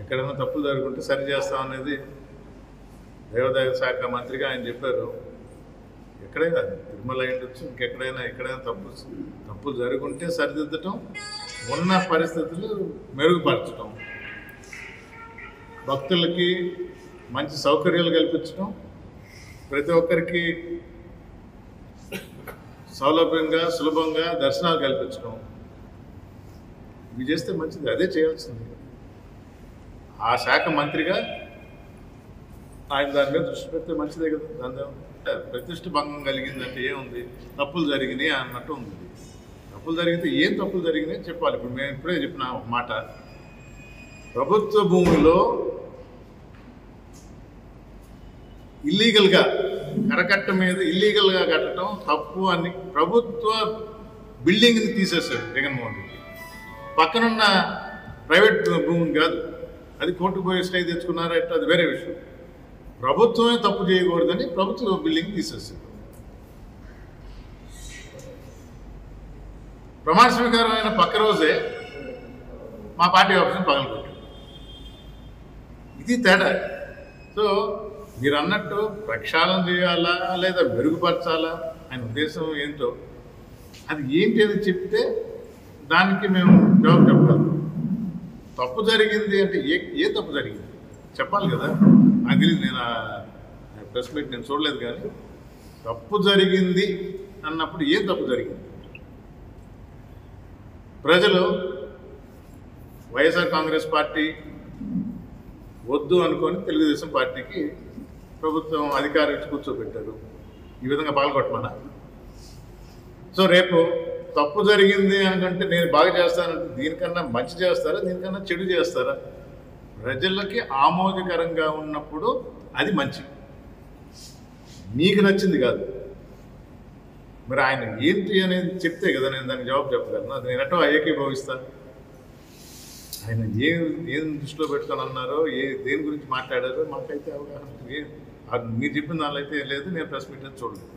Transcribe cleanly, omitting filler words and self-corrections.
ఎక్కడైనా తప్పులు జరుగుతుంటే సరి చేస్తాం అనేది దేవాదాయ శాఖ మంత్రిగా ఆయన చెప్పారు. ఎక్కడైనా తిరుమల ఉండొచ్చు, ఎక్కడైనా తప్పులు జరుగుంటే సరిదిద్దటం, ఉన్న పరిస్థితులు మెరుగుపరచడం, భక్తులకి మంచి సౌకర్యాలు కల్పించడం, ప్రతి ఒక్కరికి సౌలభ్యంగా సులభంగా దర్శనాలు కల్పించడం, ఇవి చేస్తే మంచిది. అదే చేయాల్సింది. ఆ శాఖ మంత్రిగా ఆయన దాని మీద దృష్టి పెడితే మంచిదే కదా. దాని ప్రతిష్ట భంగం కలిగిందంటే ఏముంది, తప్పులు జరిగినాయి అన్నట్టు ఉంది. తప్పులు జరిగితే ఏం తప్పులు జరిగినాయి చెప్పాలి. ఇప్పుడు మేము ఇప్పుడే చెప్పిన ఒక మాట, ప్రభుత్వ భూమిలో ఇల్లీగల్గా కరకట్ట మీద ఇల్లీగల్గా కట్టడం తప్పు అని ప్రభుత్వ బిల్డింగ్ని తీసేశాడు జగన్మోహన్ రెడ్డి. పక్కనున్న ప్రైవేట్ భూమిని కాదు, అది కోర్టుకు పోయి స్టే తెచ్చుకున్నారా ఎట్లా అది వేరే విషయం. ప్రభుత్వమే తప్పు చేయకూడదని ప్రభుత్వ బిల్డింగ్ తీసేశాడు. ప్రమాణ స్వీకారం అయిన పక్క రోజే మా పార్టీ ఆఫీస్ని పగలగొట్టాడు. ఇది తేడా. సో మీరు అన్నట్టు ప్రక్షాళన చేయాలా లేదా మెరుగుపరచాలా ఆయన ఉద్దేశం ఏంటో అది ఏంటి అని చెప్తే దానికి మేము జవాబు చెప్పగలం. తప్పు జరిగింది అంటే ఏ తప్పు జరిగింది చెప్పాలి కదా. నాకు తెలియదు, నేను ప్రెస్ మీట్ నేను చూడలేదు. కానీ తప్పు జరిగింది అన్నప్పుడు ఏం తప్పు జరిగింది? ప్రజలు వైఎస్ఆర్ కాంగ్రెస్ పార్టీ వద్దు అనుకొని తెలుగుదేశం పార్టీకి ప్రభుత్వం అధికారం ఇచ్చి కూర్చోబెట్టారు. ఈ విధంగా పాల్గొట్టమన్నా. సో రేపు తప్పు జరిగింది అనుకంటే నేను బాగా చేస్తానంటే దీనికన్నా మంచి చేస్తారా, దీనికన్నా చెడు చేస్తారా? ప్రజలకి ఆమోదకరంగా ఉన్నప్పుడు అది మంచి, నీకు నచ్చింది కాదు. మరి ఆయన ఏంటి అనేది చెప్తే కదా నేను దానికి జవాబు చెప్పగలను. అది నేను ఎటో ఏకీభవిస్తాను. ఆయన ఏం దృష్టిలో పెట్టుకొని అన్నారో దేని గురించి మాట్లాడారో మాకైతే అవగాహన మీరు చెప్పిన దానిలో అయితే లేదు. నేను ప్రెస్ మీట్ చూడలేదు.